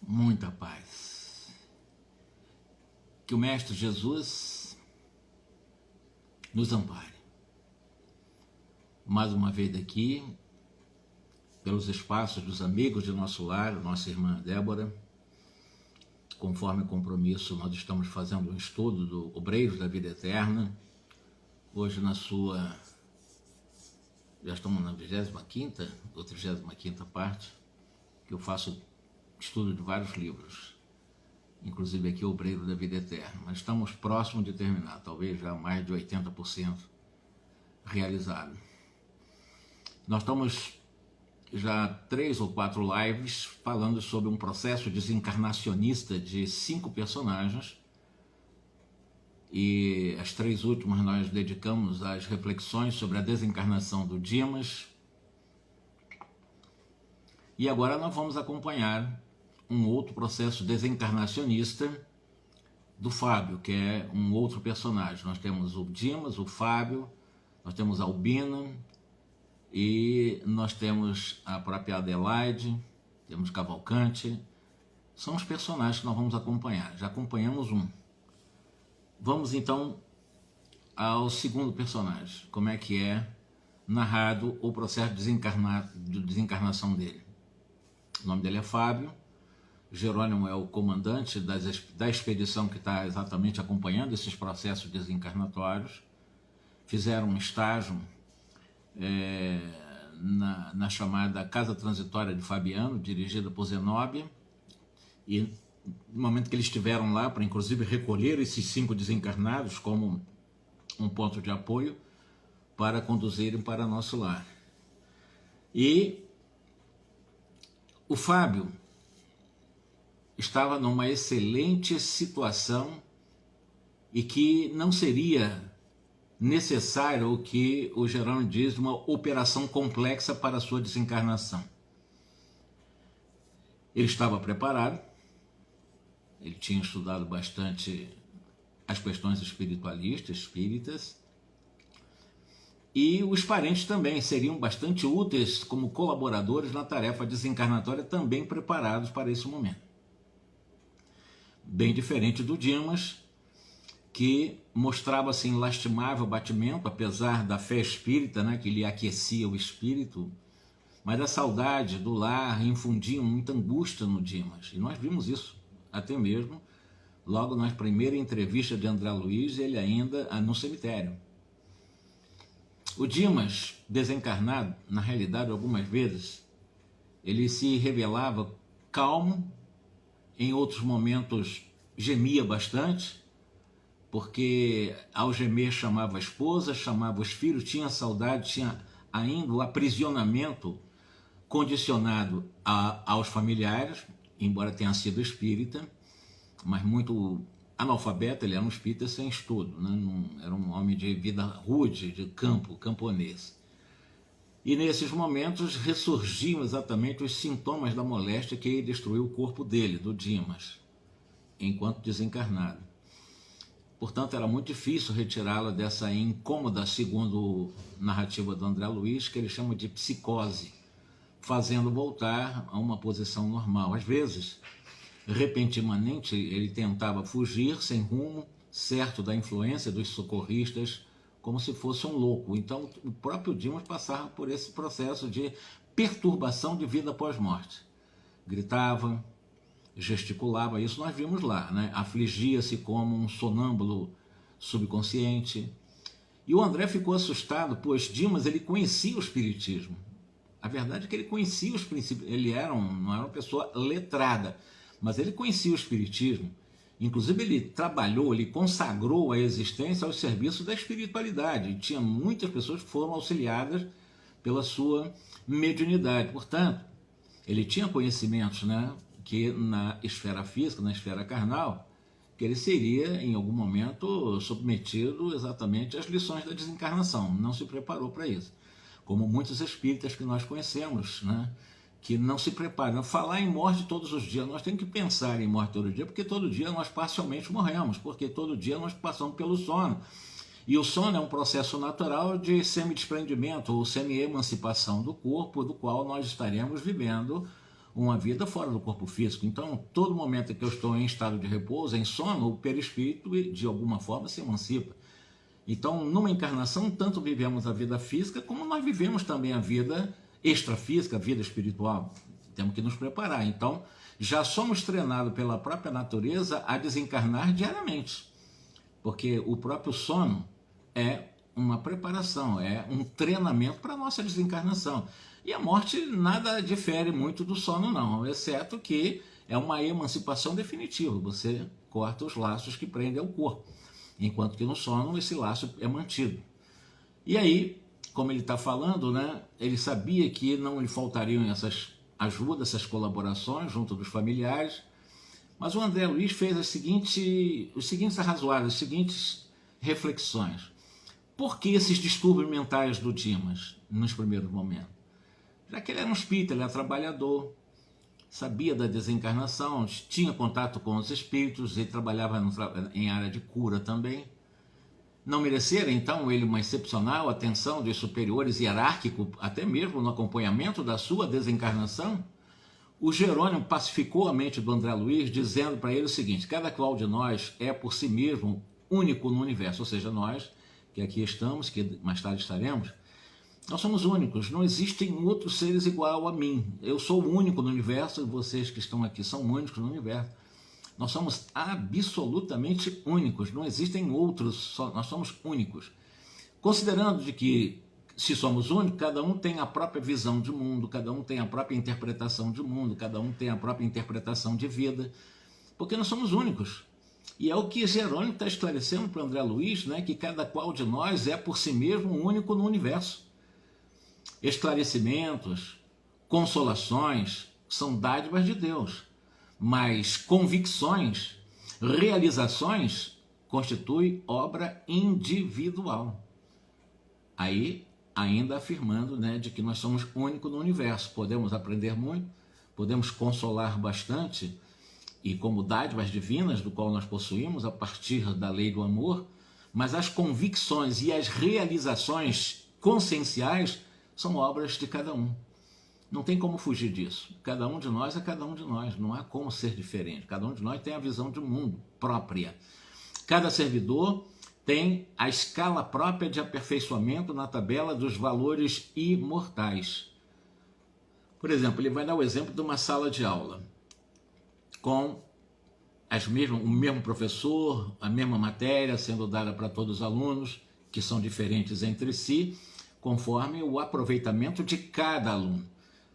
Muita paz. Que o Mestre Jesus nos ampare. Mais uma vez daqui, pelos espaços dos amigos de nosso lar, nossa irmã Débora, conforme compromisso, nós estamos fazendo um estudo do Obreiros da Vida Eterna, hoje já estamos na 25ª ou 35ª parte, que eu faço estudo de vários livros, inclusive aqui o Obreiro da Vida Eterna, mas estamos próximos de terminar, talvez já mais de 80% realizado. Nós estamos já 3 ou 4 lives falando sobre um processo desencarnacionista de 5 personagens, e as 3 últimas nós dedicamos às reflexões sobre a desencarnação do Dimas, e agora nós vamos acompanhar um outro processo desencarnacionista do Fábio, que é um outro personagem. Nós temos o Dimas, o Fábio, nós temos a Albina, e nós temos a própria Adelaide, temos Cavalcante. São os personagens que nós vamos acompanhar. Já acompanhamos um. Vamos então ao segundo personagem, como é que é narrado o processo de desencarnação dele. O nome dele é Fábio. Jerônimo é o comandante da expedição que está exatamente acompanhando esses processos desencarnatórios. Fizeram um estágio na chamada Casa Transitória de Fabiano, dirigida por Zenóbia, e no momento que eles estiveram lá para inclusive recolher esses 5 desencarnados como um ponto de apoio para conduzirem para nosso lar. E o Fábio estava numa excelente situação e que não seria necessário o que o Jerônimo diz, uma operação complexa para a sua desencarnação. Ele estava preparado, ele tinha estudado bastante as questões espíritas, e os parentes também seriam bastante úteis como colaboradores na tarefa desencarnatória, também preparados para esse momento. Bem diferente do Dimas, que mostrava assim lastimável batimento, apesar da fé espírita, né, que lhe aquecia o espírito, mas a saudade do lar infundia muita angústia no Dimas, e nós vimos isso até mesmo logo na primeira entrevista de André Luiz, ele ainda no cemitério. O Dimas, desencarnado, na realidade, algumas vezes, ele se revelava calmo, em outros momentos gemia bastante, porque ao gemer chamava a esposa, chamava os filhos, tinha saudade, tinha ainda o aprisionamento condicionado aos familiares, embora tenha sido espírita, mas muito analfabeto. Ele era um espírita sem estudo, né? Era um homem de vida rude, de campo, camponês. E nesses momentos ressurgiam exatamente os sintomas da moléstia que destruiu o corpo dele, do Dimas, enquanto desencarnado. Portanto, era muito difícil retirá-la dessa incômoda, segundo narrativa do André Luiz, que ele chama de psicose, fazendo voltar a uma posição normal. Às vezes, repentinamente, ele tentava fugir sem rumo, certo da influência dos socorristas, como se fosse um louco. Então, o próprio Dimas passava por esse processo de perturbação de vida pós-morte. Gritava, gesticulava, isso nós vimos lá, né? Afligia-se como um sonâmbulo subconsciente. E o André ficou assustado, pois Dimas ele conhecia o espiritismo. A verdade é que ele conhecia os princípios, ele não era uma pessoa letrada, mas ele conhecia o espiritismo. Inclusive ele trabalhou, ele consagrou a existência aos serviços da espiritualidade, e tinha muitas pessoas que foram auxiliadas pela sua mediunidade. Portanto, ele tinha conhecimentos, né, que na esfera física, na esfera carnal, que ele seria em algum momento submetido exatamente às lições da desencarnação. Não se preparou para isso, como muitos espíritas que nós conhecemos, né, que não se preparam. Falar em morte todos os dias, nós temos que pensar em morte todo dia, porque todo dia nós parcialmente morremos, porque todo dia nós passamos pelo sono. E o sono é um processo natural de semi-desprendimento ou semi-emancipação do corpo, do qual nós estaremos vivendo uma vida fora do corpo físico. Então, todo momento que eu estou em estado de repouso, em sono, o perispírito, de alguma forma, se emancipa. Então, numa encarnação, tanto vivemos a vida física, como nós vivemos também a vida extrafísica, a vida espiritual. Temos que nos preparar. Então, já somos treinados pela própria natureza a desencarnar diariamente. Porque o próprio sono é uma preparação, é um treinamento para a nossa desencarnação. E a morte nada difere muito do sono, não, exceto que é uma emancipação definitiva. Você corta os laços que prendem ao corpo, enquanto que no sono esse laço é mantido. E aí, como ele está falando, né, ele sabia que não lhe faltariam essas ajudas, essas colaborações junto dos familiares, mas o André Luiz fez os seguintes arrazoados, as seguintes reflexões. Por que esses distúrbios mentais do Dimas, nos primeiros momentos? Já que ele era um espírito, ele era trabalhador, sabia da desencarnação, tinha contato com os espíritos, ele trabalhava em área de cura também. Não merecer, então, ele uma excepcional atenção dos superiores hierárquicos, até mesmo no acompanhamento da sua desencarnação? O Jerônimo pacificou a mente do André Luiz, dizendo para ele o seguinte: cada qual de nós é por si mesmo único no universo, ou seja, nós, que aqui estamos, que mais tarde estaremos, nós somos únicos, não existem outros seres igual a mim. Eu sou o único no universo e vocês que estão aqui são únicos no universo. Nós somos absolutamente únicos, não existem outros, nós somos únicos. Considerando de que, se somos únicos, cada um tem a própria visão de mundo, cada um tem a própria interpretação de mundo, cada um tem a própria interpretação de vida, porque nós somos únicos. E é o que Jerônimo está esclarecendo para o André Luiz, né, que cada qual de nós é por si mesmo único no universo. Esclarecimentos, consolações são dádivas de Deus, mas convicções, realizações constituem obra individual. Aí, ainda afirmando, né, de que nós somos únicos no universo, podemos aprender muito, podemos consolar bastante, e como dádivas divinas, do qual nós possuímos a partir da lei do amor, mas as convicções e as realizações conscienciais são obras de cada um. Não tem como fugir disso. Cada um de nós é cada um de nós, não há como ser diferente. Cada um de nós tem a visão de mundo própria. Cada servidor tem a escala própria de aperfeiçoamento na tabela dos valores imortais. Por exemplo, ele vai dar o exemplo de uma sala de aula, com o mesmo professor, a mesma matéria sendo dada para todos os alunos, que são diferentes entre si, conforme o aproveitamento de cada aluno.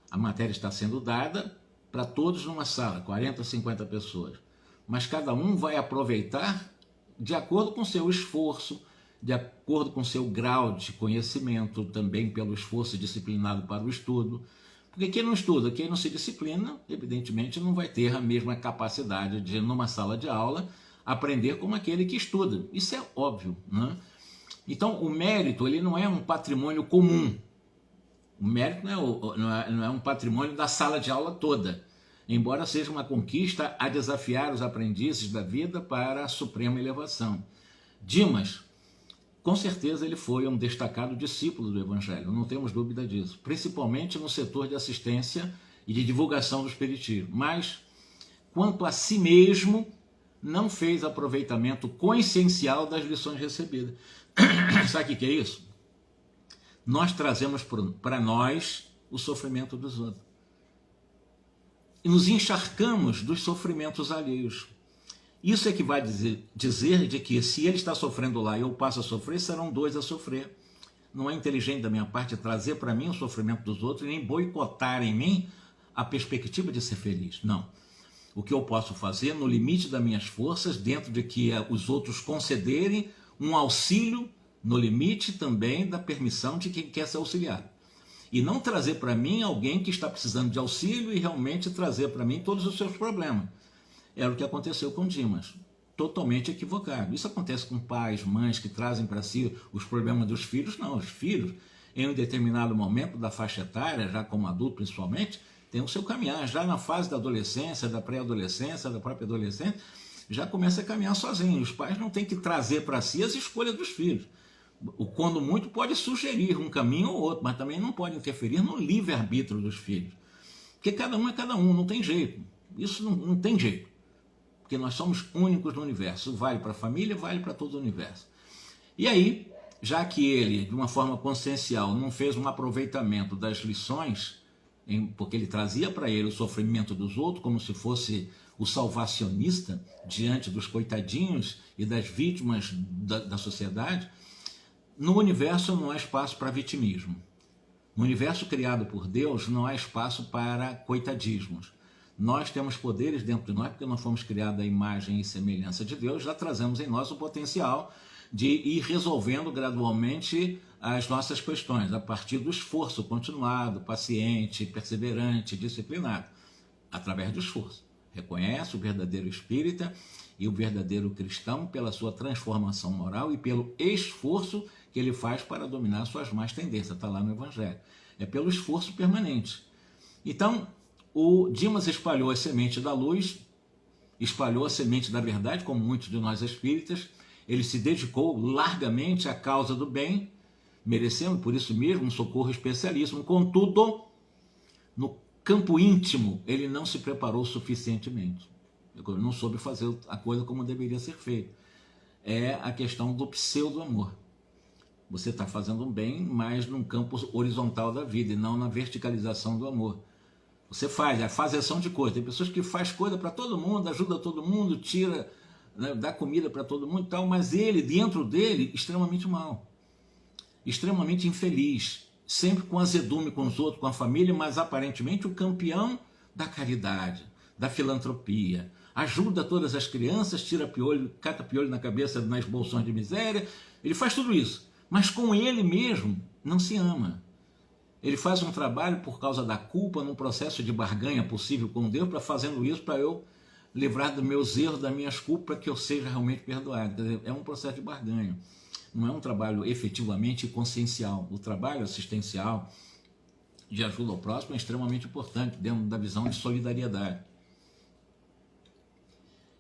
A matéria está sendo dada para todos numa sala, 40, 50 pessoas, mas cada um vai aproveitar de acordo com seu esforço, de acordo com seu grau de conhecimento, também pelo esforço disciplinado para o estudo. Porque quem não estuda, quem não se disciplina, evidentemente não vai ter a mesma capacidade de, numa sala de aula, aprender como aquele que estuda. Isso é óbvio, né? Então, o mérito, ele não é um patrimônio comum. O mérito não é um patrimônio da sala de aula toda, embora seja uma conquista a desafiar os aprendizes da vida para a suprema elevação. Dimas, com certeza ele foi um destacado discípulo do Evangelho, não temos dúvida disso, principalmente no setor de assistência e de divulgação do Espiritismo, mas, quanto a si mesmo, não fez aproveitamento consciencial das lições recebidas. Sabe o que é isso? Nós trazemos para nós o sofrimento dos outros. E nos encharcamos dos sofrimentos alheios. Isso é que vai dizer de que se ele está sofrendo lá e eu passo a sofrer, serão dois a sofrer. Não é inteligente da minha parte trazer para mim o sofrimento dos outros e nem boicotar em mim a perspectiva de ser feliz. Não. O que eu posso fazer no limite das minhas forças, dentro de que os outros concederem um auxílio, no limite também da permissão de quem quer ser auxiliado. E não trazer para mim alguém que está precisando de auxílio e realmente trazer para mim todos os seus problemas. Era o que aconteceu com Dimas, totalmente equivocado. Isso acontece com pais, mães que trazem para si os problemas dos filhos. Não, os filhos, em um determinado momento da faixa etária, já como adulto principalmente, tem o seu caminhar. Já na fase da adolescência, da pré-adolescência, da própria adolescência, já começa a caminhar sozinho. Os pais não têm que trazer para si as escolhas dos filhos. Quando muito pode sugerir um caminho ou outro, mas também não pode interferir no livre-arbítrio dos filhos. Porque cada um é cada um, não tem jeito. Isso não tem jeito. Porque nós somos únicos no universo. Vale para a família, vale para todo o universo. E aí, já que ele, de uma forma consciencial, não fez um aproveitamento das lições, porque ele trazia para ele o sofrimento dos outros como se fosse o salvacionista diante dos coitadinhos e das vítimas da sociedade, no universo não há espaço para vitimismo. No universo criado por Deus não há espaço para coitadismos. Nós temos poderes dentro de nós, porque nós fomos criados à imagem e semelhança de Deus, já trazemos em nós o potencial de ir resolvendo gradualmente as nossas questões, a partir do esforço continuado, paciente, perseverante, disciplinado, através do esforço. Reconhece o verdadeiro espírita e o verdadeiro cristão pela sua transformação moral e pelo esforço que ele faz para dominar suas más tendências, está lá no Evangelho. É pelo esforço permanente. Então, o Dimas espalhou a semente da luz, espalhou a semente da verdade, como muitos de nós espíritas. Ele se dedicou largamente à causa do bem, merecendo por isso mesmo um socorro especialíssimo. Contudo, no campo íntimo, ele não se preparou suficientemente. Ele não soube fazer a coisa como deveria ser feita. É a questão do pseudo-amor. Você está fazendo um bem, mas num campo horizontal da vida e não na verticalização do amor. Você faz a fazeção de coisa. Tem pessoas que faz coisa para todo mundo, ajuda todo mundo, tira, né, dá comida para todo mundo e tal, mas ele, dentro dele, extremamente mal, extremamente infeliz, sempre com azedume com os outros, com a família, mas aparentemente o campeão da caridade, da filantropia, ajuda todas as crianças, tira piolho, cata piolho na cabeça nas bolsões de miséria, ele faz tudo isso, mas com ele mesmo não se ama. Ele faz um trabalho por causa da culpa, num processo de barganha possível com Deus, para fazendo isso para eu livrar dos meus erros, das minhas culpas, para que eu seja realmente perdoado. Quer dizer, é um processo de barganha. Não é um trabalho efetivamente consciencial. O trabalho assistencial de ajuda ao próximo é extremamente importante dentro da visão de solidariedade,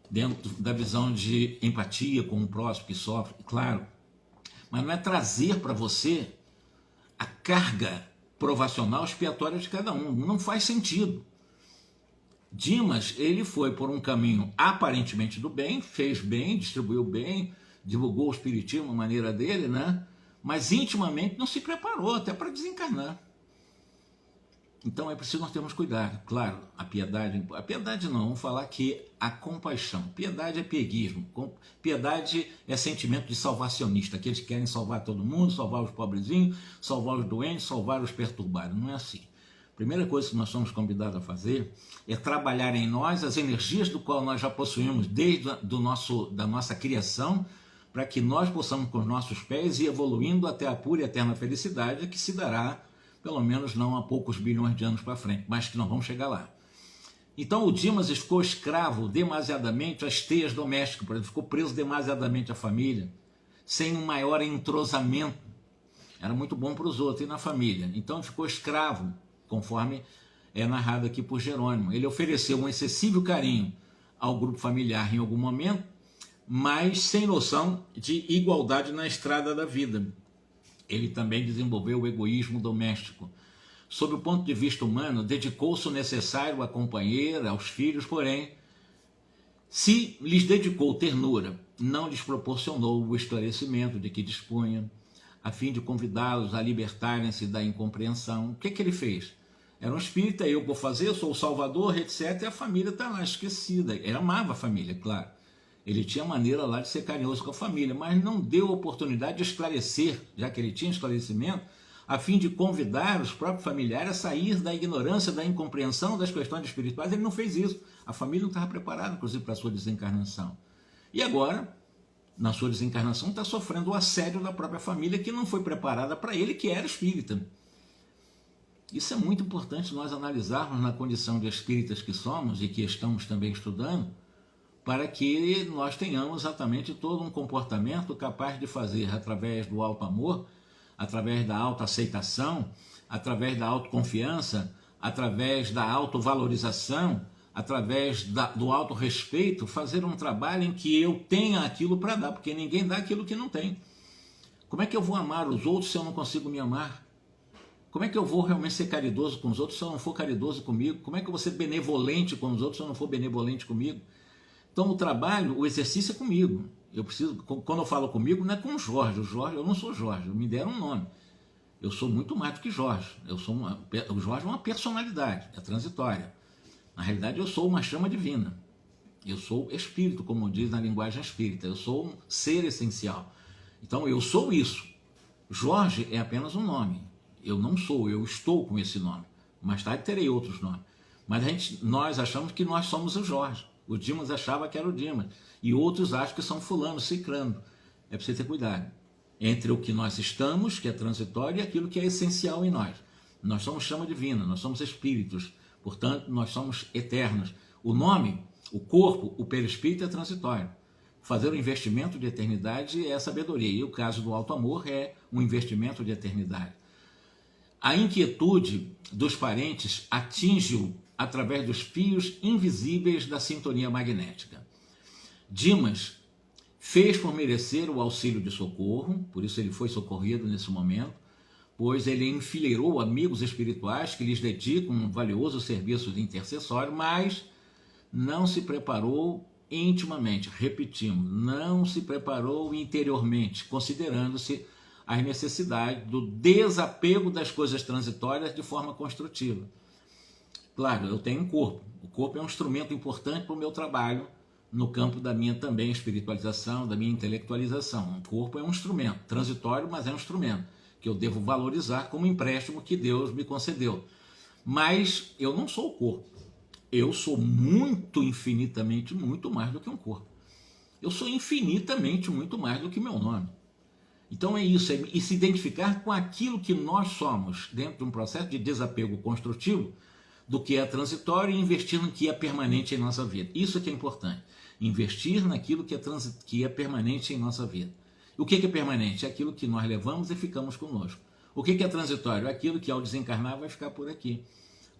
dentro da visão de empatia com o próximo que sofre, claro. Mas não é trazer para você a carga provacional expiatória de cada um. Não faz sentido. Dimas, ele foi por um caminho aparentemente do bem, fez bem, distribuiu bem, divulgou o espiritismo de maneira dele, né? Mas intimamente não se preparou até para desencarnar. Então é preciso nós termos cuidado. Claro, a piedade não, vamos falar que a compaixão. Piedade é pieguismo, piedade é sentimento de salvacionista, aqueles que querem salvar todo mundo, salvar os pobrezinhos, salvar os doentes, salvar os perturbados. Não é assim. A primeira coisa que nós somos convidados a fazer é trabalhar em nós as energias do qual nós já possuímos desde da nossa criação, para que nós possamos com os nossos pés ir evoluindo até a pura e eterna felicidade que se dará pelo menos não há poucos bilhões de anos para frente, mas que nós vamos chegar lá. Então o Dimas ficou escravo demasiadamente às teias domésticas, por exemplo, ficou preso demasiadamente à família, sem um maior entrosamento. Era muito bom para os outros e na família. Então ele ficou escravo, conforme é narrado aqui por Jerônimo. Ele ofereceu um excessivo carinho ao grupo familiar em algum momento, mas sem noção de igualdade na estrada da vida. Ele também desenvolveu o egoísmo doméstico. Sob o ponto de vista humano, dedicou-se o necessário à companheira, aos filhos, porém, se lhes dedicou ternura, não lhes proporcionou o esclarecimento de que dispunha, a fim de convidá-los a libertarem-se da incompreensão. O que ele fez? Era um espírita, eu vou fazer, eu sou o salvador, etc. E a família está lá esquecida. Ele amava a família, claro. Ele tinha maneira lá de ser carinhoso com a família, mas não deu oportunidade de esclarecer, já que ele tinha esclarecimento, a fim de convidar os próprios familiares a sair da ignorância, da incompreensão das questões espirituais. Ele não fez isso. A família não estava preparada, inclusive, para a sua desencarnação. E agora, na sua desencarnação, está sofrendo o assédio da própria família, que não foi preparada para ele, que era espírita. Isso é muito importante nós analisarmos na condição de espíritas que somos e que estamos também estudando, para que nós tenhamos exatamente todo um comportamento capaz de fazer, através do alto amor, através da autoaceitação, através da autoconfiança, através da autovalorização, através do autorrespeito, fazer um trabalho em que eu tenha aquilo para dar, porque ninguém dá aquilo que não tem. Como é que eu vou amar os outros se eu não consigo me amar? Como é que eu vou realmente ser caridoso com os outros se eu não for caridoso comigo? Como é que eu vou ser benevolente com os outros se eu não for benevolente comigo? Então o trabalho, o exercício é comigo. Eu preciso, quando eu falo comigo, não é com o Jorge. O Jorge, eu não sou Jorge, me deram um nome. Eu sou muito mais do que Jorge. O Jorge é uma personalidade, é transitória. Na realidade, eu sou uma chama divina. Eu sou espírito, como diz na linguagem espírita. Eu sou um ser essencial. Então, eu sou isso. Jorge é apenas um nome. Eu não sou, eu estou com esse nome. Mais tarde terei outros nomes. Mas nós achamos que nós somos o Jorge. O Dimas achava que era o Dimas. E outros acham que são fulano, ciclano. É preciso ter cuidado entre o que nós estamos, que é transitório, e aquilo que é essencial em nós. Nós somos chama divina, nós somos espíritos, portanto, nós somos eternos. O nome, o corpo, o perispírito é transitório. Fazer um investimento de eternidade é sabedoria, e o caso do alto amor é um investimento de eternidade. A inquietude dos parentes atinge-o através dos fios invisíveis da sintonia magnética. Dimas fez por merecer o auxílio de socorro, por isso ele foi socorrido nesse momento, pois ele enfileirou amigos espirituais que lhes dedicam um valioso serviço de intercessório, mas não se preparou intimamente, repetimos, não se preparou interiormente, considerando-se as necessidades do desapego das coisas transitórias de forma construtiva. Claro, eu tenho um corpo, o corpo é um instrumento importante para o meu trabalho, no campo da minha também espiritualização, da minha intelectualização. O corpo é um instrumento, transitório, mas é um instrumento, que eu devo valorizar como empréstimo que Deus me concedeu. Mas eu não sou o corpo. Eu sou muito, infinitamente, muito mais do que um corpo. Eu sou infinitamente muito mais do que meu nome. Então é isso, é se identificar com aquilo que nós somos, dentro de um processo de desapego construtivo, do que é transitório e investir no que é permanente em nossa vida. Isso é que é importante. Investir naquilo que é permanente em nossa vida. O que é permanente? É aquilo que nós levamos e ficamos conosco. O que é transitório? É aquilo que ao desencarnar vai ficar por aqui.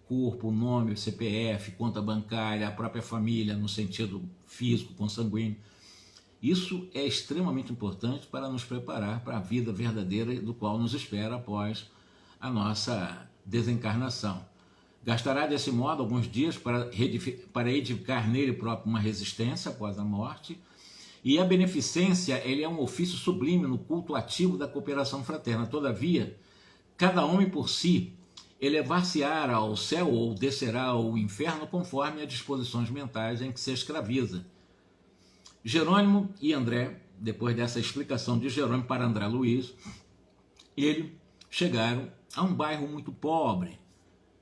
Corpo, nome, CPF, conta bancária, a própria família no sentido físico, consanguíneo. Isso é extremamente importante para nos preparar para a vida verdadeira do qual nos espera após a nossa desencarnação. Gastará desse modo alguns dias para edificar nele próprio uma resistência após a morte. E a beneficência, ele é um ofício sublime no culto ativo da cooperação fraterna. Todavia, cada homem por si elevar-se-á ao céu ou descerá ao inferno conforme as disposições mentais em que se escraviza. Jerônimo e André, depois dessa explicação de Jerônimo para André Luiz, eles chegaram a um bairro muito pobre,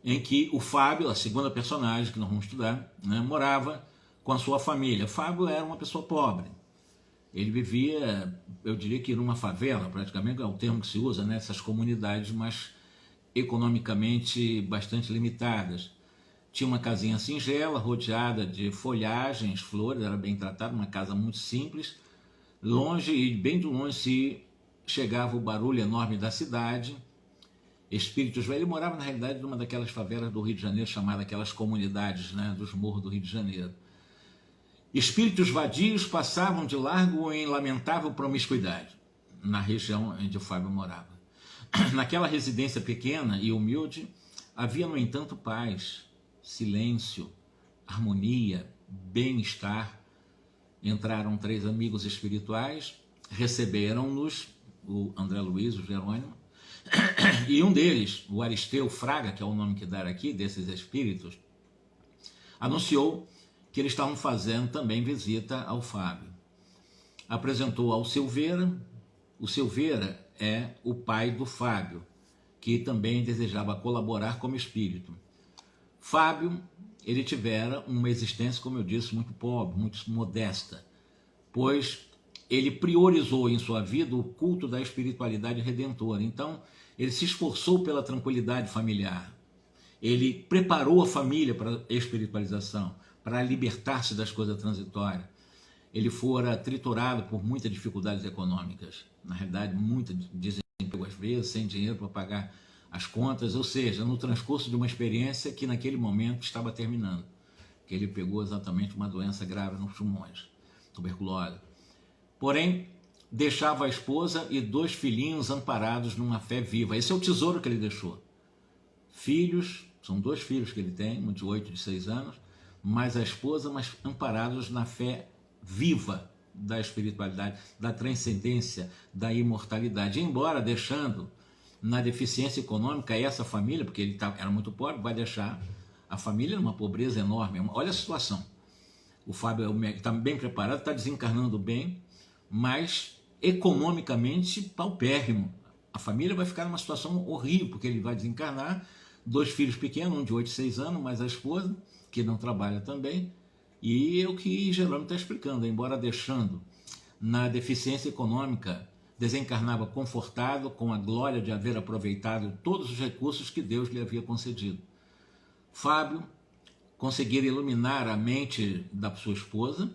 em que o Fábio, a segunda personagem que nós vamos estudar, né, morava com a sua família. Fábio era uma pessoa pobre. Ele vivia, eu diria que numa favela, praticamente é o termo que se usa, nessas comunidades mais economicamente bastante limitadas. Tinha uma casinha singela, rodeada de folhagens, flores, era bem tratada, uma casa muito simples. Longe, e bem de longe, se chegava o barulho enorme da cidade. Espíritos velhos. Ele morava, na realidade, numa daquelas favelas do Rio de Janeiro, chamadas aquelas comunidades, né, dos morros do Rio de Janeiro. Espíritos vadios passavam de largo em lamentável promiscuidade, na região onde o Fábio morava. Naquela residência pequena e humilde, havia, no entanto, paz, silêncio, harmonia, bem-estar. Entraram 3 amigos espirituais, receberam-nos, o André Luiz, o Jerônimo, e um deles, o Aristeu Fraga, que é o nome que deram aqui, desses espíritos, anunciou que eles estavam fazendo também visita ao Fábio. Apresentou ao Silveira. O Silveira é o pai do Fábio, que também desejava colaborar como espírito. Fábio, ele tivera uma existência, como eu disse, muito pobre, muito modesta, pois ele priorizou em sua vida o culto da espiritualidade redentora. Então, ele se esforçou pela tranquilidade familiar. Ele preparou a família para a espiritualização, para libertar-se das coisas transitórias. Ele fora triturado por muitas dificuldades econômicas. Na realidade, muito desemprego às vezes, sem dinheiro para pagar as contas, ou seja, no transcurso de uma experiência que naquele momento estava terminando, que ele pegou exatamente uma doença grave nos pulmões, tuberculose. Porém, deixava a esposa e 2 filhinhos amparados numa fé viva. Esse é o tesouro que ele deixou. filhos, são 2 filhos que ele tem, um de 8 e de 6 anos, mais a esposa, mas amparados na fé viva da espiritualidade, da transcendência, da imortalidade, embora deixando na deficiência econômica essa família, porque ele era muito pobre, vai deixar a família numa pobreza enorme. Olha a situação. O Fábio está bem preparado, está desencarnando bem, mas economicamente paupérrimo. A família vai ficar numa situação horrível, porque ele vai desencarnar, 2 filhos pequenos, um de 8 e 6 anos, mais a esposa, que não trabalha também, e é o que Jerônimo está explicando, embora deixando na deficiência econômica, desencarnava confortado, com a glória de haver aproveitado todos os recursos que Deus lhe havia concedido. Fábio conseguir iluminar a mente da sua esposa,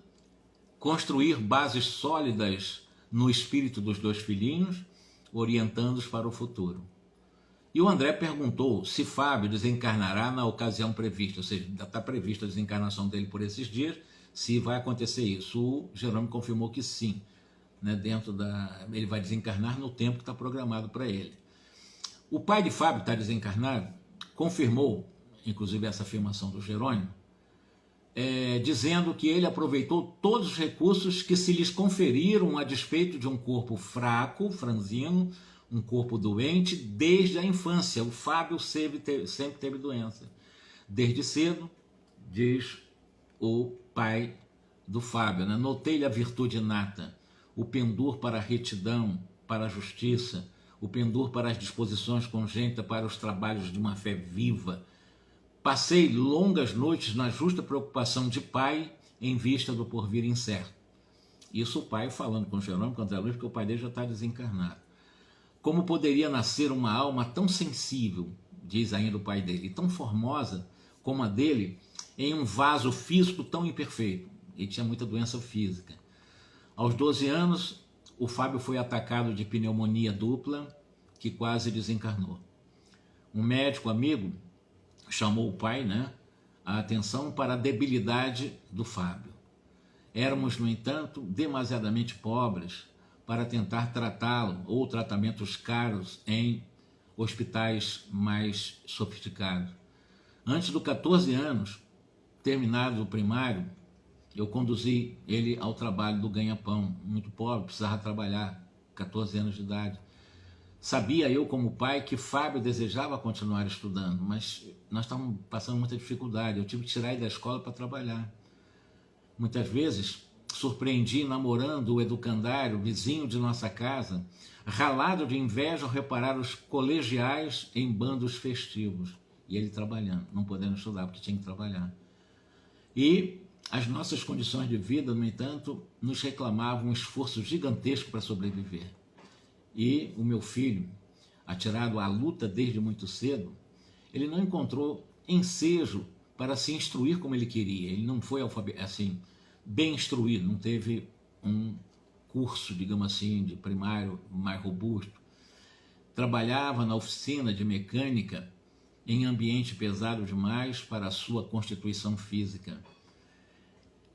construir bases sólidas no espírito dos 2 filhinhos, orientando-os para o futuro. E o André perguntou se Fábio desencarnará na ocasião prevista, ou seja, está prevista a desencarnação dele por esses dias, se vai acontecer isso. O Jerônimo confirmou que sim, né, ele vai desencarnar no tempo que está programado para ele. O pai de Fábio está desencarnado, confirmou, inclusive essa afirmação do Jerônimo, dizendo que ele aproveitou todos os recursos que se lhes conferiram a despeito de um corpo fraco, franzino, um corpo doente, desde a infância. O Fábio sempre teve doença. Desde cedo, diz o pai do Fábio, né? Notei-lhe a virtude inata, o pendor para a retidão, para a justiça, o pendor para as disposições congênitas, para os trabalhos de uma fé viva. Passei longas noites na justa preocupação de pai em vista do porvir incerto. Isso o pai falando com Jerônimo, com André Luiz, porque o pai dele já está desencarnado. Como poderia nascer uma alma tão sensível, diz ainda o pai dele, e tão formosa como a dele, em um vaso físico tão imperfeito? Ele tinha muita doença física. Aos 12 anos, o Fábio foi atacado de pneumonia dupla, que quase desencarnou. Um médico amigo chamou o pai, né, a atenção para a debilidade do Fábio. Éramos, no entanto, demasiadamente pobres para tentar tratá-lo, ou tratamentos caros em hospitais mais sofisticados. Antes dos 14 anos, terminado o primário, eu conduzi ele ao trabalho do ganha-pão. Muito pobre, precisava trabalhar, 14 anos de idade. Sabia eu, como pai, que Fábio desejava continuar estudando, mas nós estávamos passando muita dificuldade. Eu tive que tirar ele da escola para trabalhar. Muitas vezes surpreendi namorando o educandário, vizinho de nossa casa, ralado de inveja ao reparar os colegiais em bandos festivos. E ele trabalhando, não podendo estudar porque tinha que trabalhar. E as nossas condições de vida, no entanto, nos reclamavam um esforço gigantesco para sobreviver. E o meu filho, atirado à luta desde muito cedo, ele não encontrou ensejo para se instruir como ele queria. Ele não foi assim, bem instruído, não teve um curso, digamos assim, de primário mais robusto. Trabalhava na oficina de mecânica em ambiente pesado demais para a sua constituição física.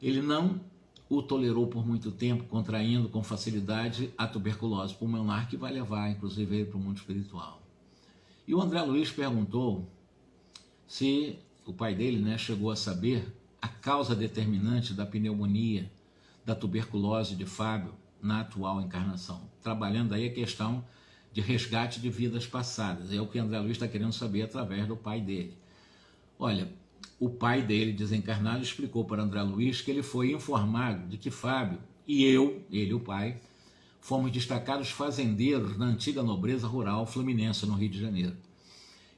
Ele não o tolerou por muito tempo, contraindo com facilidade a tuberculose pulmonar, que vai levar, inclusive, ele para o mundo espiritual. E o André Luiz perguntou se o pai dele, né, chegou a saber a causa determinante da pneumonia, da tuberculose de Fábio na atual encarnação, trabalhando aí a questão de resgate de vidas passadas. É o que André Luiz está querendo saber através do pai dele. Olha, o pai dele, desencarnado, explicou para André Luiz que ele foi informado de que Fábio e ele, o pai, fomos destacados fazendeiros na antiga nobreza rural fluminense, no Rio de Janeiro.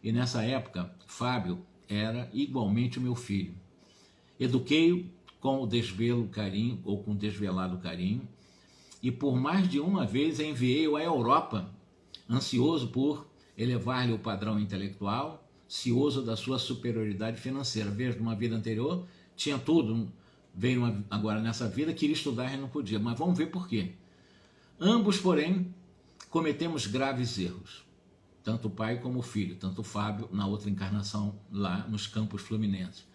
E nessa época, Fábio era igualmente o meu filho. Eduquei-o com o desvelo carinho, ou com desvelado carinho, e por mais de uma vez enviei-o à Europa, ansioso por elevar-lhe o padrão intelectual, cioso da sua superioridade financeira. Veja, numa vida anterior, tinha tudo, veio agora nessa vida, queria estudar e não podia. Mas vamos ver por quê. Ambos, porém, cometemos graves erros. Tanto o pai como o filho, tanto o Fábio na outra encarnação lá nos campos fluminenses.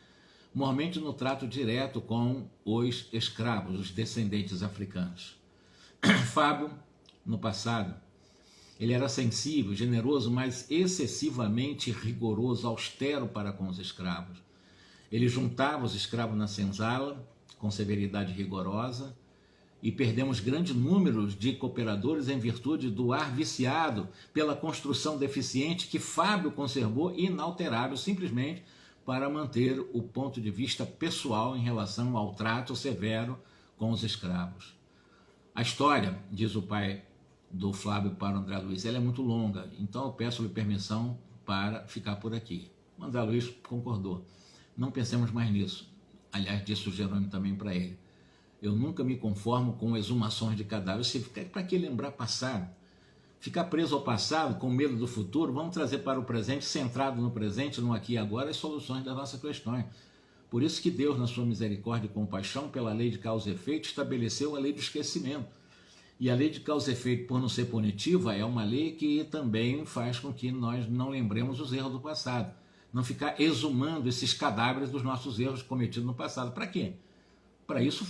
Normalmente no trato direto com os escravos, os descendentes africanos. Fábio, no passado, Ele era sensível, generoso, mas excessivamente rigoroso, austero para com os escravos. Ele juntava os escravos na senzala, com severidade rigorosa, e perdemos grande número de cooperadores em virtude do ar viciado pela construção deficiente que Fábio conservou inalterável, simplesmente para manter o ponto de vista pessoal em relação ao trato severo com os escravos. A história, diz o pai do Flávio para o André Luiz, ela é muito longa, então eu peço-lhe permissão para ficar por aqui. O André Luiz concordou. Não pensemos mais nisso. Aliás, disse o Jerônimo também para ele. Eu nunca me conformo com exumações de cadáveres. Para que lembrar passado? Ficar preso ao passado, com medo do futuro, vamos trazer para o presente, centrado no presente, no aqui e agora, as soluções das nossas questões. Por isso que Deus, na sua misericórdia e compaixão, pela lei de causa e efeito, estabeleceu a lei do esquecimento. E a lei de causa e efeito, por não ser punitiva, é uma lei que também faz com que nós não lembremos os erros do passado. Não ficar exumando esses cadáveres dos nossos erros cometidos no passado. Para quê? Para isso,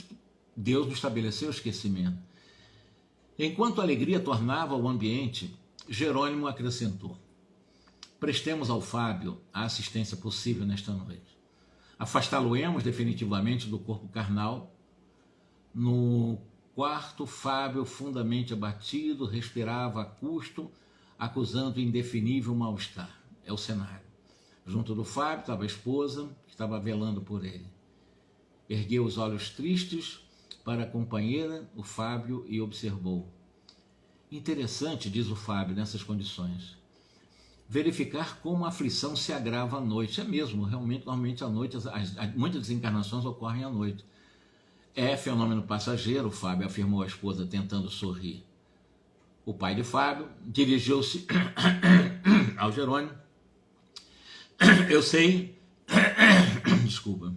Deus nos estabeleceu o esquecimento. Enquanto a alegria tornava o ambiente, Jerônimo acrescentou: prestemos ao Fábio a assistência possível nesta noite. Afastá-lo-emos definitivamente do corpo carnal. No quarto, Fábio, fundamente abatido, respirava a custo, acusando indefinível mal-estar. É o cenário. Junto do Fábio estava a esposa, que estava velando por ele. Ergueu os olhos tristes para a companheira, o Fábio, e observou. Interessante, diz o Fábio, nessas condições, verificar como a aflição se agrava à noite. É mesmo, realmente, normalmente à noite, muitas desencarnações ocorrem à noite. É fenômeno passageiro, Fábio afirmou a esposa, tentando sorrir. O pai de Fábio dirigiu-se ao Jerônimo. Eu sei, desculpa.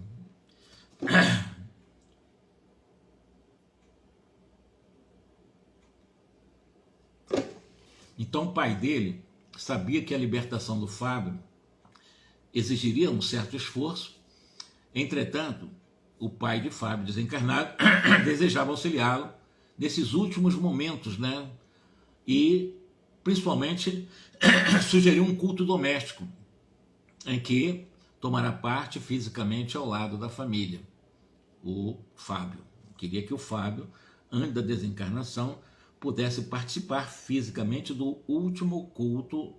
Então o pai dele sabia que a libertação do Fábio exigiria um certo esforço. Entretanto, o pai de Fábio, desencarnado, desejava auxiliá-lo nesses últimos momentos, né? E, principalmente, sugeriu um culto doméstico, em que tomará parte fisicamente ao lado da família, o Fábio. Queria que o Fábio, antes da desencarnação, pudesse participar fisicamente do último culto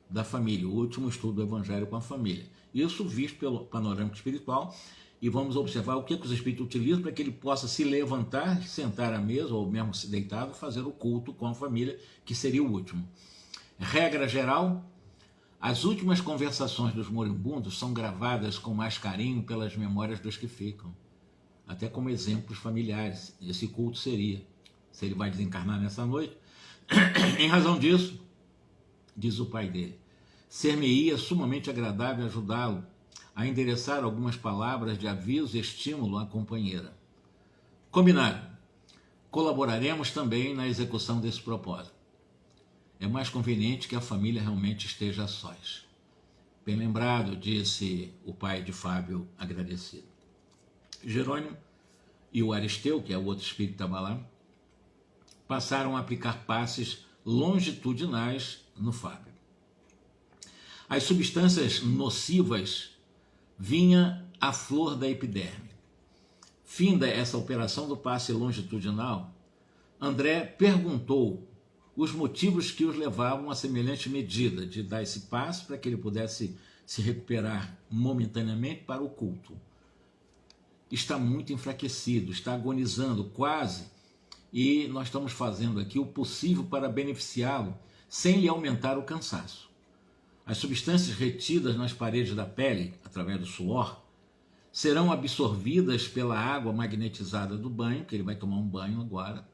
da família, o último estudo do Evangelho com a família. Isso visto pelo panorâmico espiritual, e vamos observar o que os espíritos utilizam para que ele possa se levantar, sentar à mesa, ou mesmo se deitado, fazer o culto com a família, que seria o último. Regra geral, as últimas conversações dos moribundos são gravadas com mais carinho pelas memórias dos que ficam, até como exemplos familiares. Esse culto seria, se ele vai desencarnar nessa noite, em razão disso, diz o pai dele, ser-me-ia sumamente agradável ajudá-lo a endereçar algumas palavras de aviso e estímulo à companheira. Combinado. Colaboraremos também na execução desse propósito. É mais conveniente que a família realmente esteja a sós. Bem lembrado, disse o pai de Fábio, agradecido. Jerônimo e o Aristeu, que é o outro espírito que estava lá, passaram a aplicar passes longitudinais no Fábio. As substâncias nocivas vinha à flor da epiderme. Finda essa operação do passe longitudinal, André perguntou os motivos que os levavam a semelhante medida de dar esse passe para que ele pudesse se recuperar momentaneamente para o culto. Está muito enfraquecido, está agonizando quase, e nós estamos fazendo aqui o possível para beneficiá-lo sem lhe aumentar o cansaço. As substâncias retidas nas paredes da pele, através do suor, serão absorvidas pela água magnetizada do banho, que ele vai tomar um banho agora,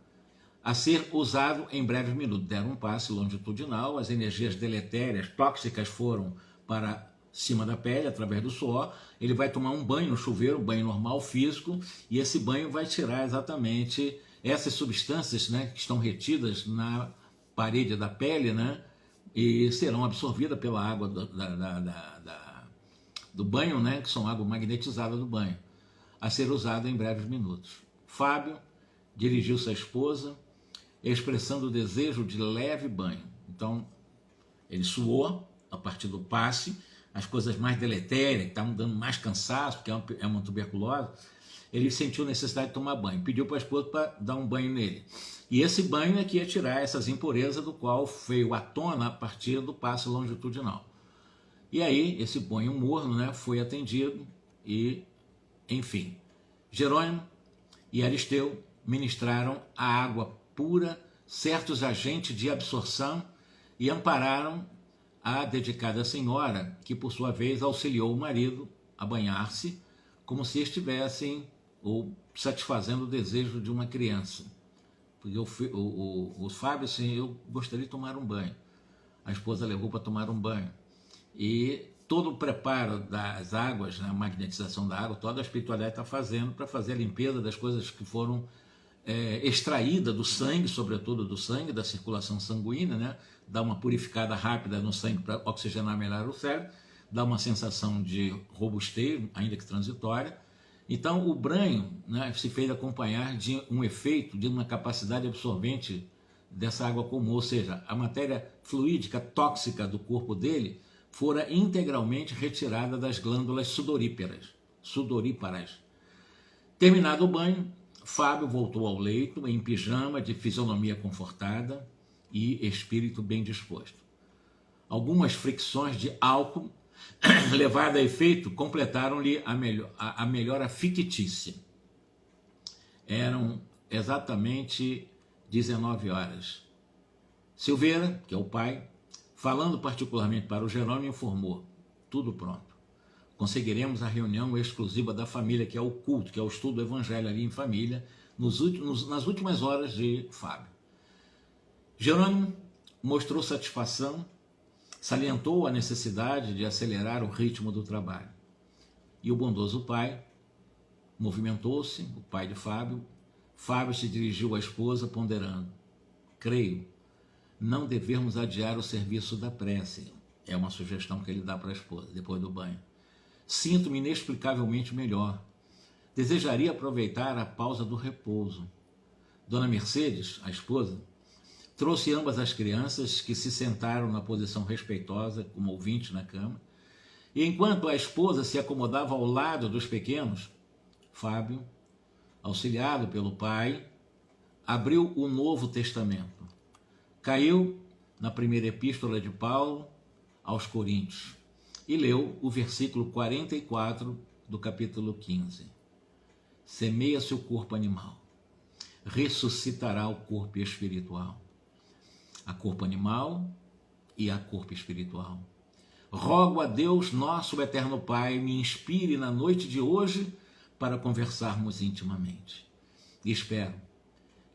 a ser usado em breves minutos. Deram um passe longitudinal, as energias deletérias, tóxicas foram para cima da pele, através do suor, ele vai tomar um banho no chuveiro, um banho normal, físico, e esse banho vai tirar exatamente essas substâncias, né, que estão retidas na parede da pele, né, e serão absorvidas pela água do banho, né, que são água magnetizada do banho, a ser usada em breves minutos. Fábio dirigiu-se à esposa, expressando o desejo de leve banho. Então, ele suou a partir do passe, as coisas mais deletérias, que estavam dando mais cansaço, porque é uma tuberculose. Ele sentiu necessidade de tomar banho, pediu para a esposa para dar um banho nele. E esse banho é que ia tirar essas impurezas do qual veio à tona a partir do passe longitudinal. E aí, esse banho morno, né, foi atendido e, enfim, Jerônimo e Aristeu ministraram a água pura, certos agentes de absorção, e ampararam a dedicada senhora, que por sua vez auxiliou o marido a banhar-se, como se estivessem ou satisfazendo o desejo de uma criança. Porque o Fábio, assim, eu gostaria de tomar um banho. A esposa levou para tomar um banho. E todo o preparo das águas, né, a magnetização da água, toda a espiritualidade está fazendo para fazer a limpeza das coisas que foram extraídas do sangue, sobretudo do sangue, da circulação sanguínea, né, dar uma purificada rápida no sangue para oxigenar melhor o cérebro, dar uma sensação de robustez, ainda que transitória. Então, o banho, né, se fez acompanhar de um efeito, de uma capacidade absorvente dessa água comum, ou seja, a matéria fluídica tóxica do corpo dele fora integralmente retirada das glândulas sudoríparas. Terminado o banho, Fábio voltou ao leito em pijama, de fisionomia confortada e espírito bem disposto. Algumas fricções de álcool levada a efeito, completaram-lhe a melhora fictícia. Eram exatamente 19 horas. Silveira, que é o pai, falando particularmente para o Jerônimo, informou: tudo pronto. Conseguiremos a reunião exclusiva da família, que é o culto, que é o estudo do evangelho ali em família, nas últimas horas de Fábio. Jerônimo mostrou satisfação, salientou a necessidade de acelerar o ritmo do trabalho. E o bondoso pai movimentou-se, o pai de Fábio. Fábio se dirigiu à esposa, ponderando: creio não devemos adiar o serviço da prece. É uma sugestão que ele dá para a esposa, depois do banho. Sinto-me inexplicavelmente melhor. Desejaria aproveitar a pausa do repouso. Dona Mercedes, a esposa, trouxe ambas as crianças, que se sentaram na posição respeitosa, como ouvinte na cama, e enquanto a esposa se acomodava ao lado dos pequenos, Fábio, auxiliado pelo pai, abriu o Novo Testamento. Caiu na primeira epístola de Paulo aos Coríntios e leu o versículo 44 do capítulo 15. Semeia-se o corpo animal, ressuscitará o corpo espiritual. A corpo animal e a corpo espiritual. Rogo a Deus, nosso eterno Pai, me inspire na noite de hoje para conversarmos intimamente. E espero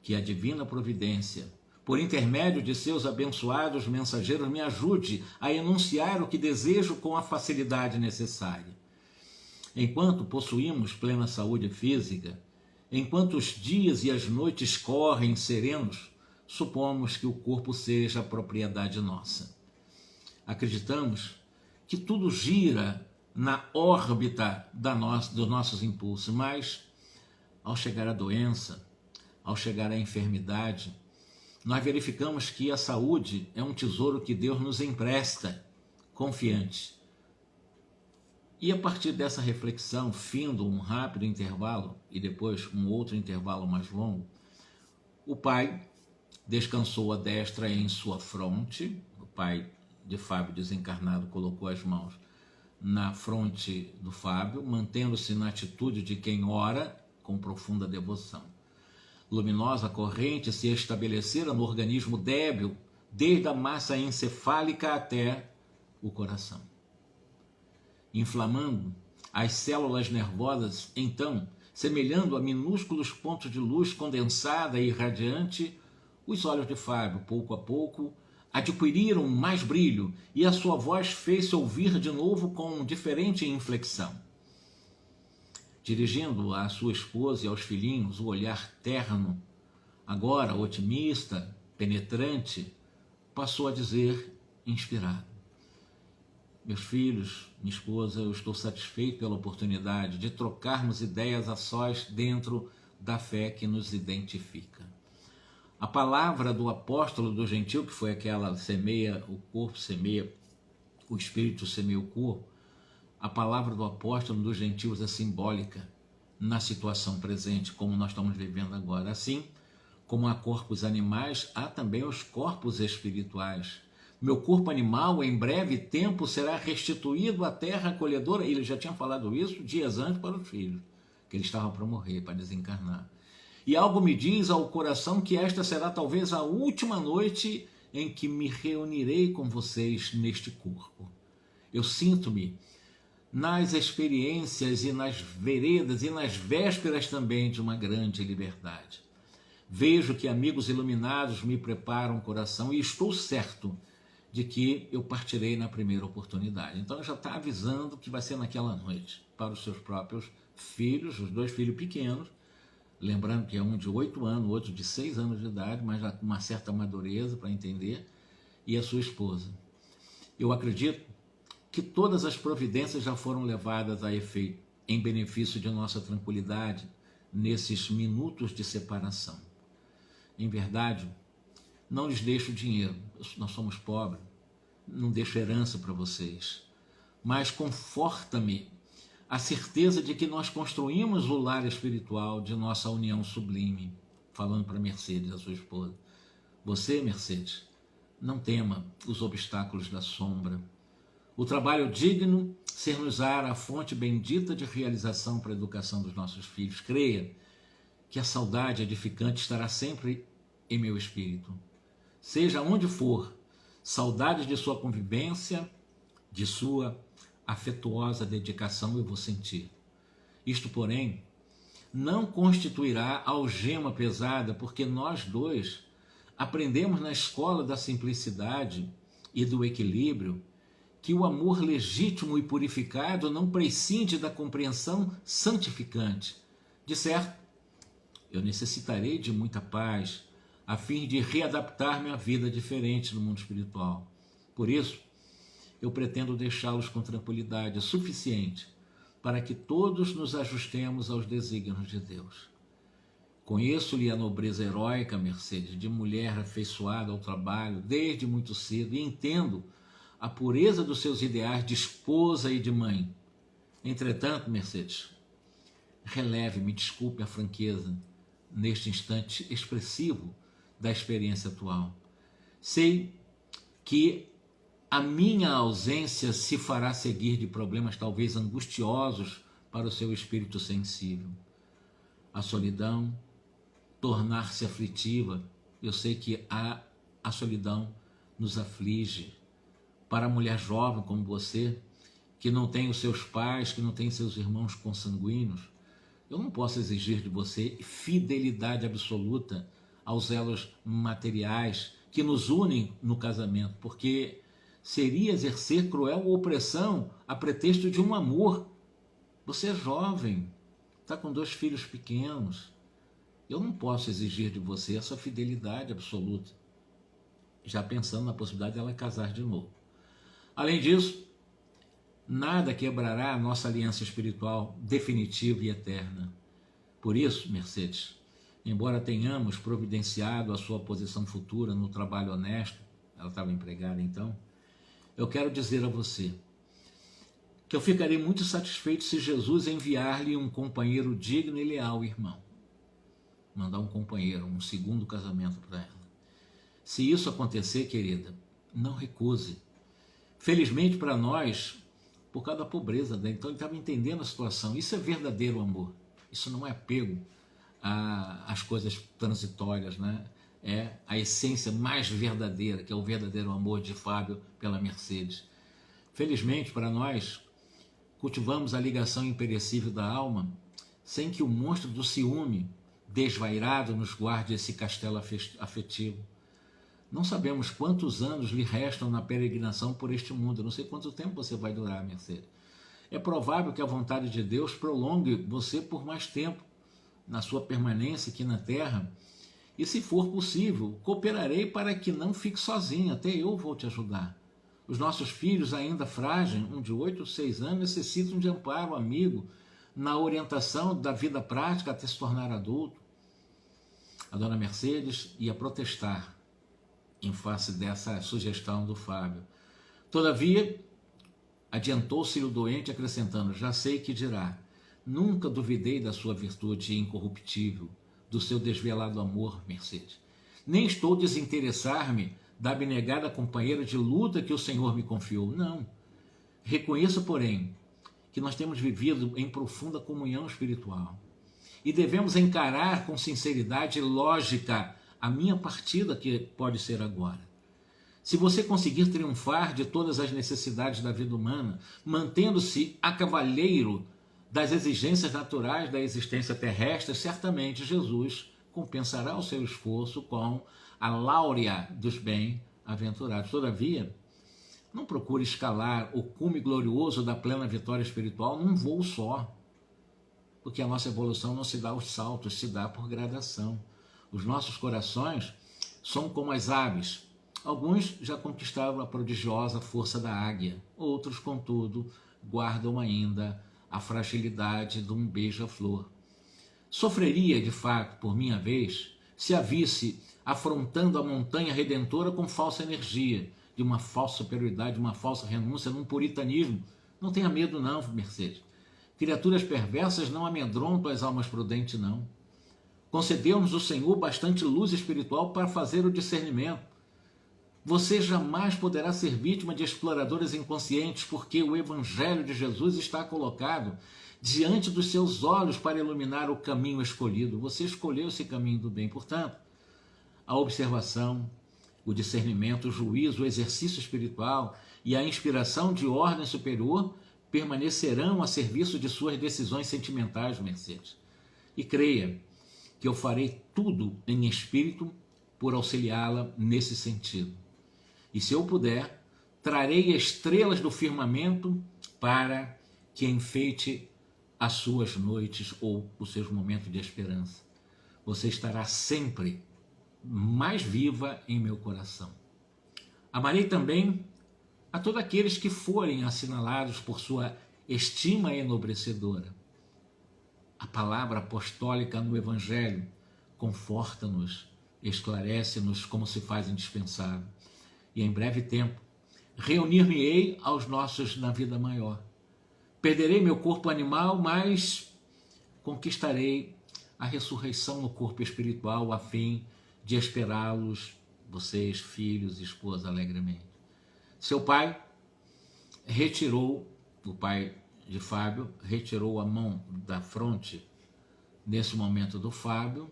que a divina providência, por intermédio de seus abençoados mensageiros, me ajude a enunciar o que desejo com a facilidade necessária. Enquanto possuímos plena saúde física, enquanto os dias e as noites correm serenos, supomos que o corpo seja propriedade nossa. Acreditamos que tudo gira na órbita dos nossos impulsos, mas ao chegar a doença, ao chegar a enfermidade, nós verificamos que a saúde é um tesouro que Deus nos empresta, confiante. E a partir dessa reflexão, findo um rápido intervalo e depois um outro intervalo mais longo, o pai descansou a destra em sua fronte. O pai de Fábio desencarnado colocou as mãos na fronte do Fábio, mantendo-se na atitude de quem ora com profunda devoção. Luminosa corrente se estabelecera no organismo débil, desde a massa encefálica até o coração. Inflamando as células nervosas, então, semelhando a minúsculos pontos de luz condensada e irradiante, os olhos de Fábio, pouco a pouco, adquiriram mais brilho e a sua voz fez-se ouvir de novo com diferente inflexão. Dirigindo à sua esposa e aos filhinhos o olhar terno, agora otimista, penetrante, passou a dizer, inspirado: meus filhos, minha esposa, eu estou satisfeito pela oportunidade de trocarmos ideias a sós dentro da fé que nos identifica. A palavra do apóstolo do gentil, que foi aquela semeia o corpo, semeia o espírito, semeia o corpo, a palavra do apóstolo dos gentios é simbólica na situação presente, como nós estamos vivendo agora. Assim como há corpos animais, há também os corpos espirituais. Meu corpo animal, em breve tempo, será restituído à terra acolhedora. Ele já tinha falado isso dias antes para os filhos, que ele estava para morrer, para desencarnar. E algo me diz ao coração que esta será talvez a última noite em que me reunirei com vocês neste corpo. Eu sinto-me nas experiências e nas veredas e nas vésperas também de uma grande liberdade. Vejo que amigos iluminados me preparam o coração e estou certo de que eu partirei na primeira oportunidade. Então já está avisando que vai ser naquela noite, para os seus próprios filhos, os dois filhos pequenos, lembrando que é um de 8 anos, o outro de 6 anos de idade, mas já com uma certa madureza para entender, e a sua esposa. Eu acredito que todas as providências já foram levadas a efeito, em benefício de nossa tranquilidade, nesses minutos de separação. Em verdade, não lhes deixo dinheiro, nós somos pobres, não deixo herança para vocês, mas conforta-me a certeza de que nós construímos o lar espiritual de nossa união sublime, falando para Mercedes, a sua esposa. Você, Mercedes, não tema os obstáculos da sombra. O trabalho digno ser-nos-á a fonte bendita de realização para a educação dos nossos filhos. Creia que a saudade edificante estará sempre em meu espírito. Seja onde for, saudades de sua convivência, de sua afetuosa dedicação eu vou sentir. Isto, porém, não constituirá algema pesada, porque nós dois aprendemos na escola da simplicidade e do equilíbrio que o amor legítimo e purificado não prescinde da compreensão santificante. De certo, eu necessitarei de muita paz, a fim de readaptar-me à vida diferente no mundo espiritual. Por isso, eu pretendo deixá-los com tranquilidade suficiente para que todos nos ajustemos aos desígnios de Deus. Conheço-lhe a nobreza heróica, Mercedes, de mulher afeiçoada ao trabalho desde muito cedo, e entendo a pureza dos seus ideais de esposa e de mãe. Entretanto, Mercedes, releve-me, desculpe a franqueza neste instante expressivo da experiência atual. Sei que a minha ausência se fará seguir de problemas talvez angustiosos para o seu espírito sensível. A solidão tornar-se aflitiva, eu sei que a solidão nos aflige. Para a mulher jovem como você, que não tem os seus pais, que não tem seus irmãos consanguíneos, eu não posso exigir de você fidelidade absoluta aos elos materiais que nos unem no casamento, porque seria exercer cruel opressão a pretexto de um amor. Você é jovem, está com 2 filhos pequenos. Eu não posso exigir de você essa fidelidade absoluta, já pensando na possibilidade dela casar de novo. Além disso, nada quebrará a nossa aliança espiritual definitiva e eterna. Por isso, Mercedes, embora tenhamos providenciado a sua posição futura no trabalho honesto, ela estava empregada então, eu quero dizer a você que eu ficarei muito satisfeito se Jesus enviar-lhe um companheiro digno e leal, irmão. Mandar um companheiro, um segundo casamento para ela. Se isso acontecer, querida, não recuse. Felizmente para nós, por causa da pobreza dele, então ele estava entendendo a situação. Isso é verdadeiro amor. Isso não é apego às coisas transitórias, né? É a essência mais verdadeira, que é o verdadeiro amor de Fábio pela Mercedes. Felizmente para nós, cultivamos a ligação imperecível da alma sem que o monstro do ciúme desvairado nos guarde esse castelo afetivo. Não sabemos quantos anos lhe restam na peregrinação por este mundo. Eu não sei quanto tempo você vai durar, Mercedes. É provável que a vontade de Deus prolongue você por mais tempo na sua permanência aqui na Terra. E se for possível, cooperarei para que não fique sozinho. Até eu vou te ajudar. Os nossos filhos ainda frágeis, um de 8 ou 6 anos, necessitam de amparo amigo na orientação da vida prática até se tornar adulto. A dona Mercedes ia protestar em face dessa sugestão do Fábio. Todavia, adiantou-se o doente acrescentando: já sei que dirá, nunca duvidei da sua virtude incorruptível, do seu desvelado amor, Mercedes. Nem estou a desinteressar-me da abnegada companheira de luta que o Senhor me confiou. Não. Reconheço, porém, que nós temos vivido em profunda comunhão espiritual e devemos encarar com sinceridade e lógica a minha partida, que pode ser agora. Se você conseguir triunfar de todas as necessidades da vida humana, mantendo-se a cavalheiro das exigências naturais da existência terrestre, certamente Jesus compensará o seu esforço com a láurea dos bem-aventurados. Todavia, não procure escalar o cume glorioso da plena vitória espiritual num voo só, porque a nossa evolução não se dá aos saltos, se dá por gradação. Os nossos corações são como as aves. Alguns já conquistaram a prodigiosa força da águia, outros, contudo, guardam ainda a fragilidade de um beija-flor. Sofreria, de fato, por minha vez, se a visse afrontando a montanha redentora com falsa energia, de uma falsa superioridade, de uma falsa renúncia, num puritanismo. Não tenha medo não, Mercedes. Criaturas perversas não amedrontam as almas prudentes, não. Concedeu-nos o Senhor bastante luz espiritual para fazer o discernimento. Você jamais poderá ser vítima de exploradores inconscientes, porque o Evangelho de Jesus está colocado diante dos seus olhos para iluminar o caminho escolhido. Você escolheu esse caminho do bem. Portanto, a observação, o discernimento, o juízo, o exercício espiritual e a inspiração de ordem superior permanecerão a serviço de suas decisões sentimentais, Mercedes. E creia que eu farei tudo em espírito por auxiliá-la nesse sentido. E se eu puder, trarei estrelas do firmamento para que enfeite as suas noites ou os seus momentos de esperança. Você estará sempre mais viva em meu coração. Amarei também a todos aqueles que forem assinalados por sua estima enobrecedora. A palavra apostólica no Evangelho conforta-nos, esclarece-nos como se faz indispensável. E em breve tempo, reunir-me-ei aos nossos na vida maior. Perderei meu corpo animal, mas conquistarei a ressurreição no corpo espiritual, a fim de esperá-los, vocês, filhos e esposa, alegremente. Seu pai o pai de Fábio, retirou a mão da fronte nesse momento do Fábio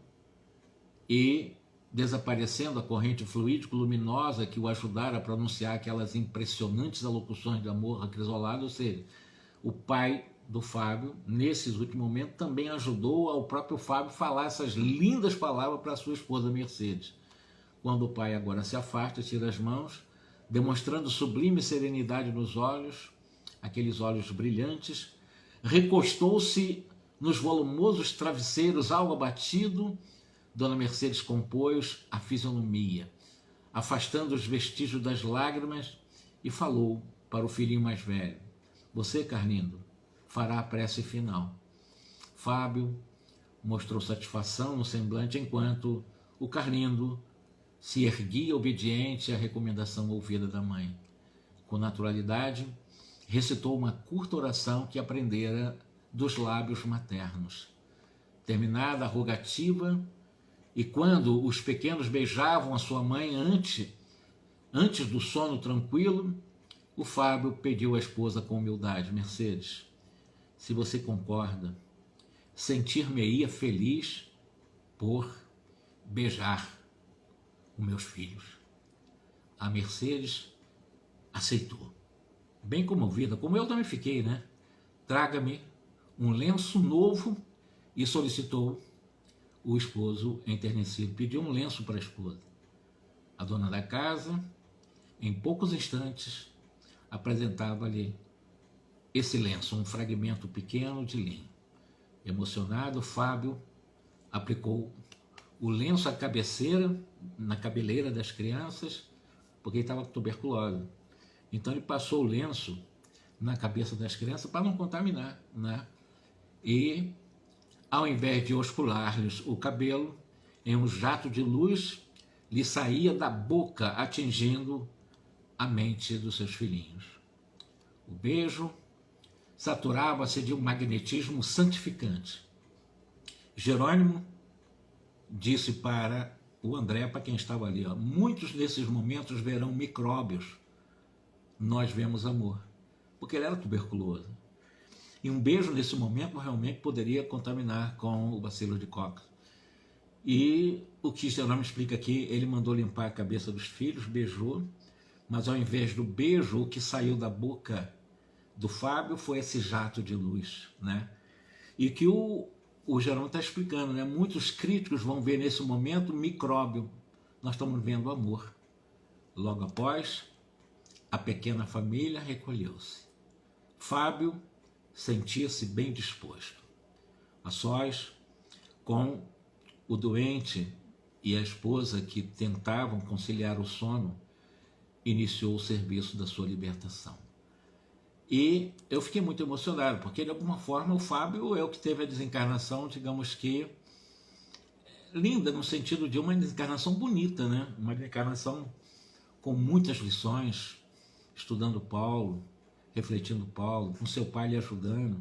e, desaparecendo a corrente fluídico-luminosa que o ajudara a pronunciar aquelas impressionantes alocuções de amor acrisolado, ou seja, o pai do Fábio, nesses últimos momentos, também ajudou ao próprio Fábio falar essas lindas palavras para sua esposa Mercedes. Quando o pai agora se afasta, tira as mãos, demonstrando sublime serenidade nos olhos, aqueles olhos brilhantes, recostou-se nos volumosos travesseiros, algo abatido. Dona Mercedes compôs a fisionomia, afastando os vestígios das lágrimas, e falou para o filhinho mais velho: você, Carlindo, fará a prece final. Fábio mostrou satisfação no semblante, enquanto o Carlindo se erguia obediente à recomendação ouvida da mãe. Com naturalidade, recitou uma curta oração que aprendera dos lábios maternos. Terminada a rogativa, e quando os pequenos beijavam a sua mãe antes do sono tranquilo, o Fábio pediu à esposa com humildade: Mercedes, se você concorda, sentir-me-ia feliz por beijar os meus filhos. A Mercedes aceitou, bem comovida, como eu também fiquei, né? Traga-me um lenço novo, e solicitou o esposo enternecido. Pediu um lenço para a esposa. A dona da casa, em poucos instantes, apresentava-lhe esse lenço, um fragmento pequeno de linho. Emocionado, Fábio aplicou o lenço à cabeceira, na cabeleira das crianças, porque ele estava com tuberculose. Então ele passou o lenço na cabeça das crianças para não contaminar, né? E, ao invés de oscular-lhes o cabelo, em um jato de luz lhe saía da boca, atingindo a mente dos seus filhinhos. O beijo saturava-se de um magnetismo santificante. Jerônimo disse para o André, para quem estava ali, ó, muitos desses momentos verão micróbios, nós vemos amor, porque ele era tuberculoso. E um beijo nesse momento realmente poderia contaminar com o bacilo de Koch. E o que Jerônimo explica aqui, ele mandou limpar a cabeça dos filhos, beijou, mas ao invés do beijo, o que saiu da boca do Fábio foi esse jato de luz, né? E que o Jerônimo está explicando, né? Muitos críticos vão ver nesse momento micróbio. Nós estamos vendo amor. Logo após, a pequena família recolheu-se. Fábio sentia-se bem disposto. A sós, com o doente e a esposa que tentavam conciliar o sono, iniciou o serviço da sua libertação. E eu fiquei muito emocionado, porque de alguma forma o Fábio é o que teve a desencarnação, digamos que, linda, no sentido de uma desencarnação bonita, né? Uma desencarnação com muitas lições, estudando Paulo, refletindo Paulo, com seu pai lhe ajudando.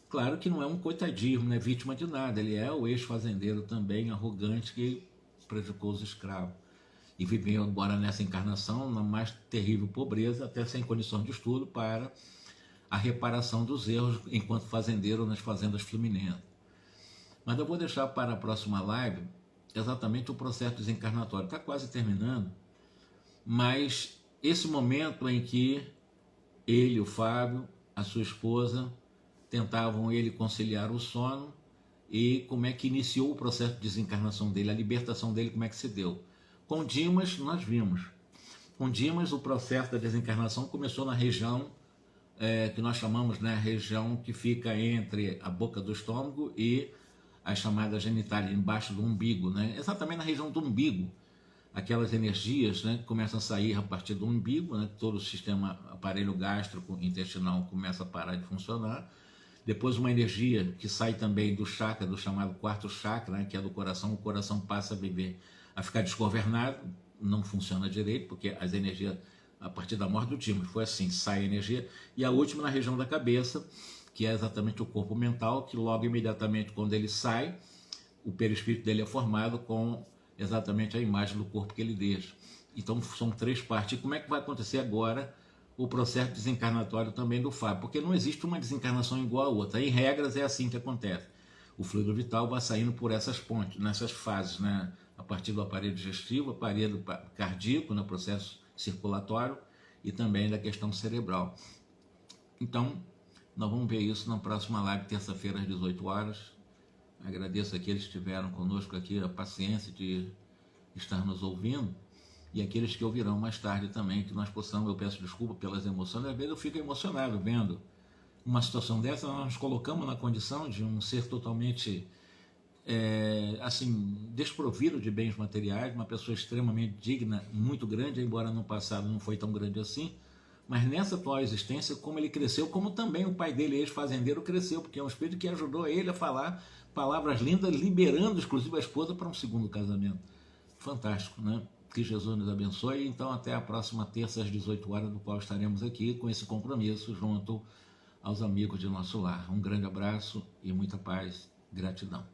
Claro que não é um coitadismo, não é vítima de nada, ele é o ex-fazendeiro também, arrogante, que prejudicou os escravos. E viveu agora nessa encarnação, na mais terrível pobreza, até sem condição de estudo, para a reparação dos erros enquanto fazendeiro nas fazendas fluminenses. Mas eu vou deixar para a próxima live exatamente o processo desencarnatório. Está quase terminando, mas esse momento em que ele, o Fábio, a sua esposa, tentavam ele conciliar o sono e como é que iniciou o processo de desencarnação dele, a libertação dele, como é que se deu. Com Dimas, nós vimos. Com Dimas, o processo da desencarnação começou na região que nós chamamos, né, região que fica entre a boca do estômago e as chamadas genitálias, embaixo do umbigo, né? Exatamente na região do umbigo. Aquelas energias, né, que começam a sair a partir do umbigo, né? Todo o sistema, aparelho gástrico, intestinal começa a parar de funcionar. Depois uma energia que sai também do chakra, do chamado quarto chakra, né, que é do coração, o coração passa a ficar desgovernado, não funciona direito, porque as energias, a partir da morte do Dimas, foi assim, sai a energia, e a última na região da cabeça, que é exatamente o corpo mental, que logo imediatamente quando ele sai, o perispírito dele é formado com exatamente a imagem do corpo que ele deixa. Então são três partes. E como é que vai acontecer agora o processo desencarnatório também do Fábio? Porque não existe uma desencarnação igual a outra. Em regras é assim que acontece. O fluido vital vai saindo por essas pontes, nessas fases, né? A partir do aparelho digestivo, aparelho cardíaco, no processo circulatório e também da questão cerebral. Então, nós vamos ver isso na próxima live, terça-feira às 18 horas. Agradeço aqueles que estiveram conosco aqui, a paciência de estar nos ouvindo, e aqueles que ouvirão mais tarde também, que nós possamos, eu peço desculpa pelas emoções, às vezes eu fico emocionado vendo uma situação dessa. Nós nos colocamos na condição de um ser totalmente assim, desprovido de bens materiais, uma pessoa extremamente digna, muito grande, embora no passado não foi tão grande assim, mas nessa atual existência, como ele cresceu, como também o pai dele, ex-fazendeiro, cresceu, porque é um espírito que ajudou ele a falar palavras lindas, liberando inclusive a esposa para um segundo casamento. Fantástico, né? Que Jesus nos abençoe. Então até a próxima terça às 18 horas, do qual estaremos aqui com esse compromisso junto aos amigos de nosso lar. Um grande abraço e muita paz, gratidão.